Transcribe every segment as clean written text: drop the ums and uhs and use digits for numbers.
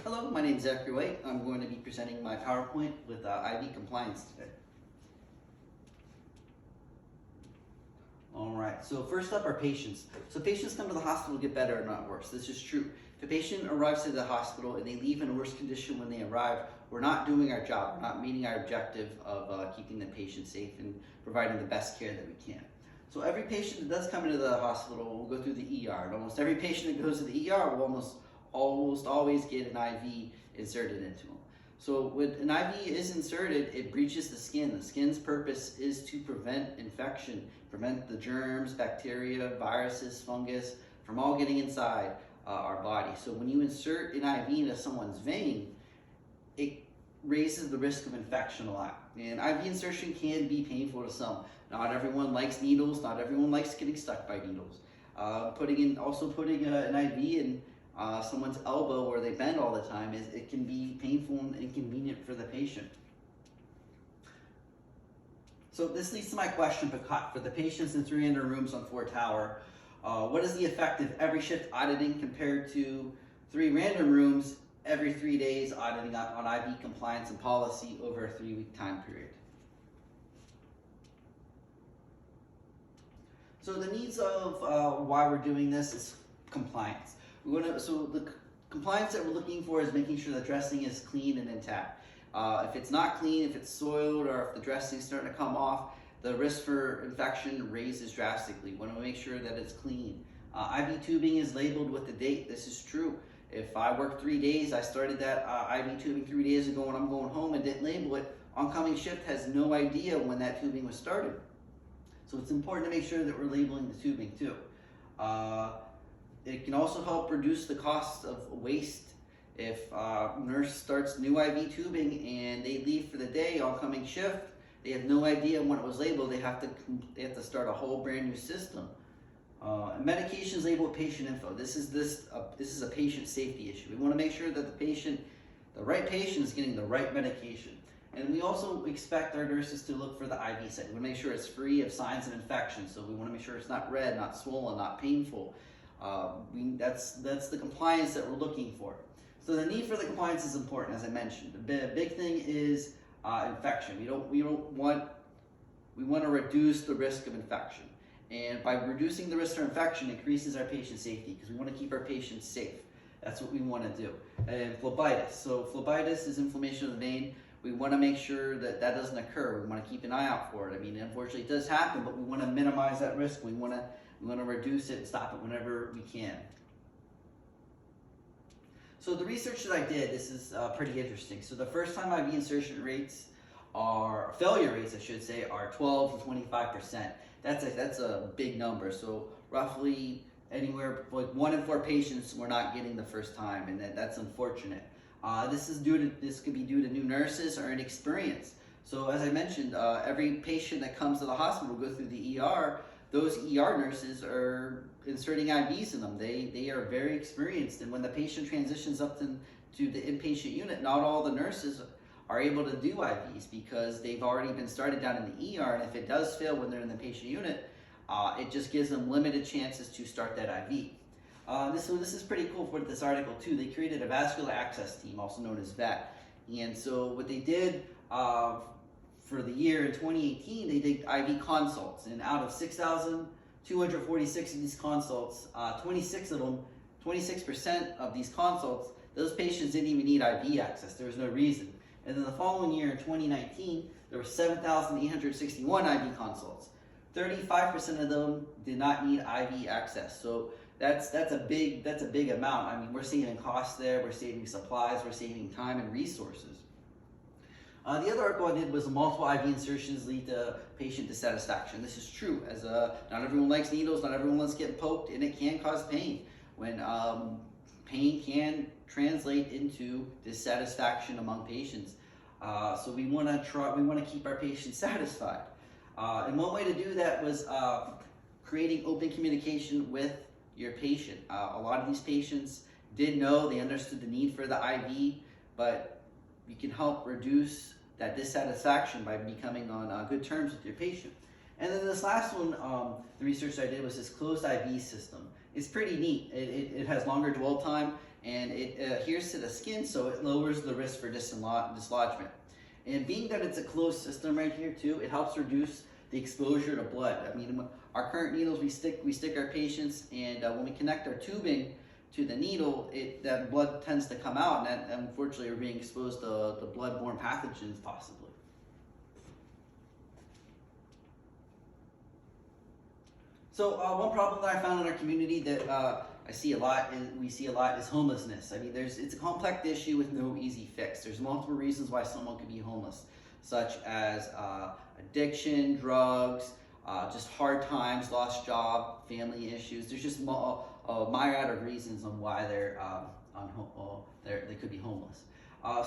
Hello, my name is Zachary White. I'm going to be presenting my PowerPoint with IV compliance today. Alright, so first up are patients. So patients come to the hospital to get better and not worse. This is true. If a patient arrives to the hospital and they leave in a worse condition when they arrive, we're not doing our job. We're not meeting our objective of keeping the patient safe and providing the best care that we can. So every patient that does come into the hospital will go through the ER. And almost every patient that goes to the ER will almost always get an IV inserted into them. So when an IV is inserted, it breaches the skin. The skin's purpose is to prevent infection, prevent the germs, bacteria, viruses, fungus from all getting inside our body. So when you insert an IV into someone's vein, it raises the risk of infection a lot. And IV insertion can be painful to some. Not everyone likes needles. Not everyone likes getting stuck by needles. Putting an IV in someone's elbow where they bend all the time, it can be painful and inconvenient for the patient. So this leads to my question for the patients in 300 rooms on Fort Tower. What is the effect of every shift auditing compared to 3 random rooms every 3 days auditing on IV compliance and policy over a 3-week time period? So the needs of why we're doing this is compliance. So the compliance that we're looking for is making sure the dressing is clean and intact. If it's not clean, if it's soiled, or if the dressing is starting to come off, the risk for infection raises drastically. We want to make sure that it's clean. IV tubing is labeled with the date. This is true. If I work 3 days, I started that IV tubing 3 days ago and I'm going home and didn't label it, oncoming shift has no idea when that tubing was started. So it's important to make sure that we're labeling the tubing too. It can also help reduce the cost of waste. If a nurse starts new IV tubing and they leave for the day, oncoming shift, they have no idea when it was labeled. They have to start a whole brand new system. Medications labeled with patient info. This is a patient safety issue. We want to make sure that the right patient is getting the right medication. And we also expect our nurses to look for the IV site. We want to make sure it's free of signs of infection. So we want to make sure it's not red, not swollen, not painful. That's the compliance that we're looking for. So the need for the compliance is important, as I mentioned. The big thing is infection. We want to reduce the risk of infection, and by reducing the risk of infection, increases our patient safety because we want to keep our patients safe. That's what we want to do. And phlebitis. So phlebitis is inflammation of the vein. We want to make sure that doesn't occur. We want to keep an eye out for it. I mean, unfortunately, it does happen, but we want to minimize that risk. We want to reduce it and stop it whenever we can. So the research that I did, this is pretty interesting. So the first time IV insertion rates failure rates, I should say, are 12 to 25%. That's a big number. So roughly anywhere like 1 in 4 patients were not getting the first time, and that's unfortunate. This could be due to new nurses or inexperience. So as I mentioned, every patient that comes to the hospital will go through the ER. Those ER nurses are inserting IVs in them. They are very experienced, and when the patient transitions up to the inpatient unit, not all the nurses are able to do IVs because they've already been started down in the ER, and if it does fail when they're in the patient unit, it just gives them limited chances to start that IV. This is pretty cool for this article too. They created a vascular access team, also known as VAT. And so what they did for the year in 2018, they did IV consults. And out of 6,246 of these consults, 26% of these consults, those patients didn't even need IV access. There was no reason. And then the following year in 2019, there were 7,861 IV consults. 35% of them did not need IV access. So that's a big amount. I mean, we're saving costs there, we're saving supplies, we're saving time and resources. The other article I did was multiple IV insertions lead to patient dissatisfaction. This is true, as not everyone likes needles, not everyone likes getting poked, and it can cause pain. When pain can translate into dissatisfaction among patients. So we want to keep our patients satisfied. And one way to do that was creating open communication with your patient. A lot of these patients did know, they understood the need for the IV, but you can help reduce that dissatisfaction by becoming on good terms with your patient. And then this last one, the research I did was this closed IV system. It's pretty neat. It has longer dwell time, and it adheres to the skin, so it lowers the risk for dislodgement. And being that it's a closed system right here too, it helps reduce the exposure to blood. I mean, our current needles, we stick our patients, and when we connect our tubing to the needle, that blood tends to come out, and that, unfortunately, we're being exposed to blood-borne pathogens possibly. So one problem that I found in our community that we see a lot is homelessness. I mean, it's a complex issue with no easy fix. There's multiple reasons why someone could be homeless, such as addiction, drugs, just hard times, lost job, family issues. There's just a myriad of reasons on why they could be homeless.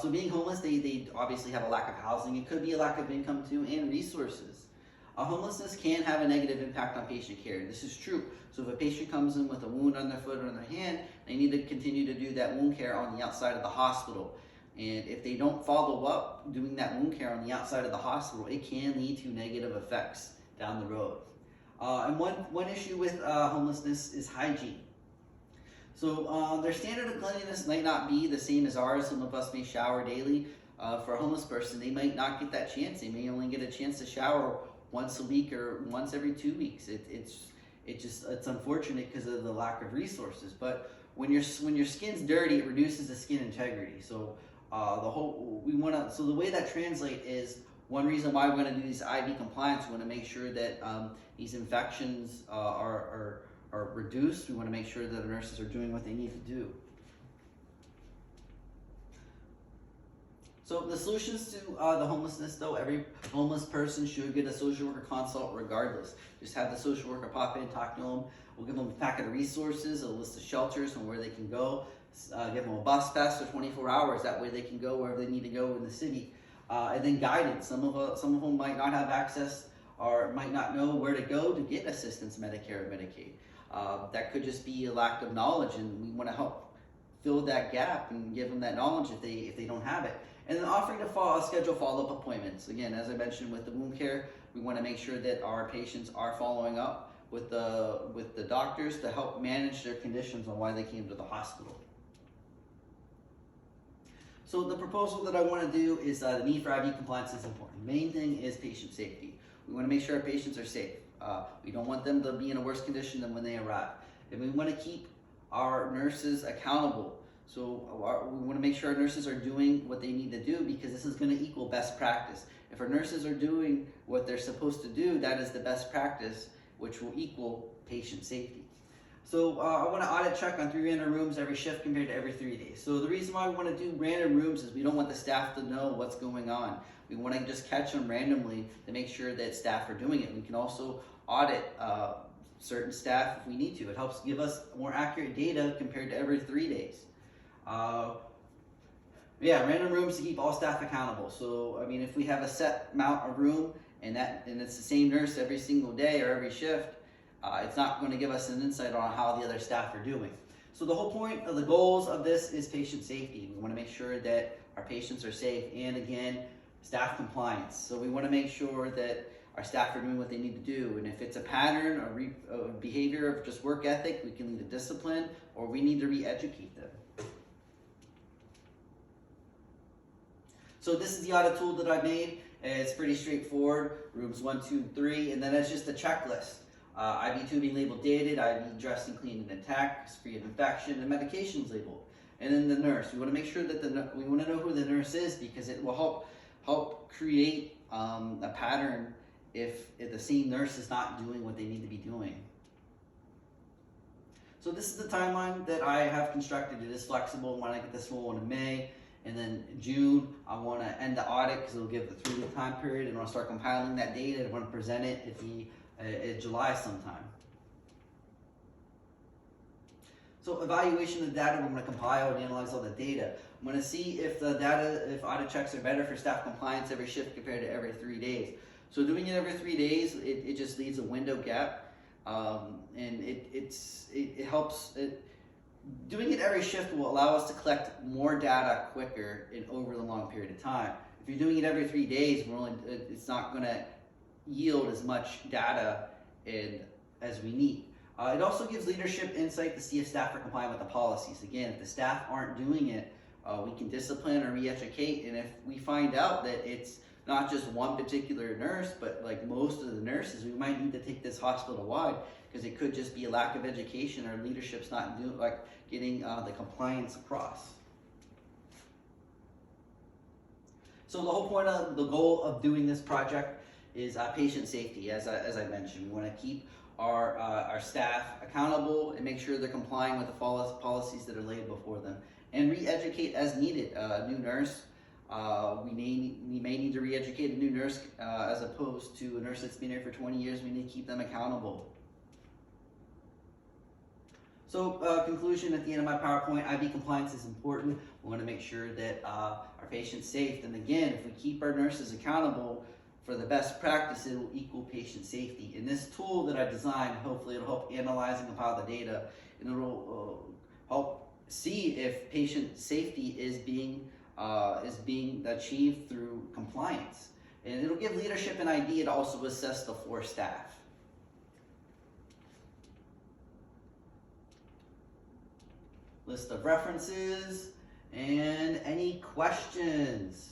So being homeless, they obviously have a lack of housing. It could be a lack of income too, and resources. Homelessness can have a negative impact on patient care. This is true. So if a patient comes in with a wound on their foot or on their hand, they need to continue to do that wound care on the outside of the hospital. And if they don't follow up doing that wound care on the outside of the hospital, it can lead to negative effects down the road. And one issue with homelessness is hygiene. So their standard of cleanliness might not be the same as ours. Some of us may shower daily. For a homeless person, they might not get that chance. They may only get a chance to shower once a week or once every 2 weeks. It's unfortunate because of the lack of resources. But when your skin's dirty, it reduces the skin integrity. So the way that translates is one reason why we're going to do these IV compliance. We want to make sure that these infections are reduced. We want to make sure that the nurses are doing what they need to do. So the solutions to the homelessness, though, every homeless person should get a social worker consult regardless. Just have the social worker pop in, talk to them. We'll give them a packet of resources, a list of shelters and where they can go. Give them a bus pass for 24 hours. That way they can go wherever they need to go in the city. And then guidance. Some of them might not have access or might not know where to go to get assistance, Medicare or Medicaid. That could just be a lack of knowledge, and we want to help fill that gap and give them that knowledge if they don't have it. And then offering to schedule follow-up appointments. Again, as I mentioned with the wound care, we want to make sure that our patients are following up with the doctors to help manage their conditions on why they came to the hospital. So the proposal that I want to do is the need for IV compliance is important. The main thing is patient safety. We want to make sure our patients are safe. We don't want them to be in a worse condition than when they arrive. And we want to keep our nurses accountable. So we want to make sure our nurses are doing what they need to do, because this is going to equal best practice. If our nurses are doing what they're supposed to do, that is the best practice, which will equal patient safety. So I want to audit check on 3 random rooms every shift compared to every 3 days. So the reason why we want to do random rooms is we don't want the staff to know what's going on. We want to just catch them randomly to make sure that staff are doing it. We can also audit certain staff if we need to. It helps give us more accurate data compared to every 3 days. Random rooms to keep all staff accountable. So, I mean, if we have a set amount of room and it's the same nurse every single day or every shift, it's not going to give us an insight on how the other staff are doing. So the whole point of the goals of this is patient safety. We want to make sure that our patients are safe, and again, staff compliance. So we want to make sure that our staff are doing what they need to do. And if it's a pattern or behavior of just work ethic, we can either discipline or we need to re-educate them. So this is the audit tool that I made. It's pretty straightforward. Rooms 1, 2, 3, and then it's just a checklist. IV tubing labeled dated, IV dressed and clean and intact, free of infection, and medications labeled. And then the nurse. We want to make sure that we want to know who the nurse is, because it will help create a pattern if the same nurse is not doing what they need to be doing. So this is the timeline that I have constructed. It is flexible. When I get this roll in May, and then June, I want to end the audit because it'll give the 3-week time period, and I want to start compiling that data. I want to present it at July sometime. So evaluation of the data, we're going to compile and analyze all the data. I'm going to see if if audit checks are better for staff compliance every shift compared to every 3 days. So doing it every 3 days, it just leaves a window gap, and it helps. Doing it every shift will allow us to collect more data quicker and over the long period of time. If you're doing it every 3 days, it's not going to yield as much data as we need. It also gives leadership insight to see if staff are complying with the policies. Again, if the staff aren't doing it, we can discipline or re-educate, and if we find out that it's not just one particular nurse, but like most of the nurses, we might need to take this hospital-wide, because it could just be a lack of education or leadership's not doing, getting the compliance across. So the whole point of the goal of doing this project is patient safety, as I mentioned. We want to keep our staff accountable and make sure they're complying with the policies that are laid before them, and re-educate as needed. A new nurse, we may need to re-educate a new nurse as opposed to a nurse that's been here for 20 years. We need to keep them accountable. So conclusion at the end of my PowerPoint, IV compliance is important. We want to make sure that our patient's safe. And again, if we keep our nurses accountable for the best practice, it will equal patient safety. And this tool that I designed, hopefully it'll help analyze and compile the data, and it'll help see if patient safety is being achieved through compliance. And it'll give leadership an idea to also assess the floor staff. List of references, and any questions?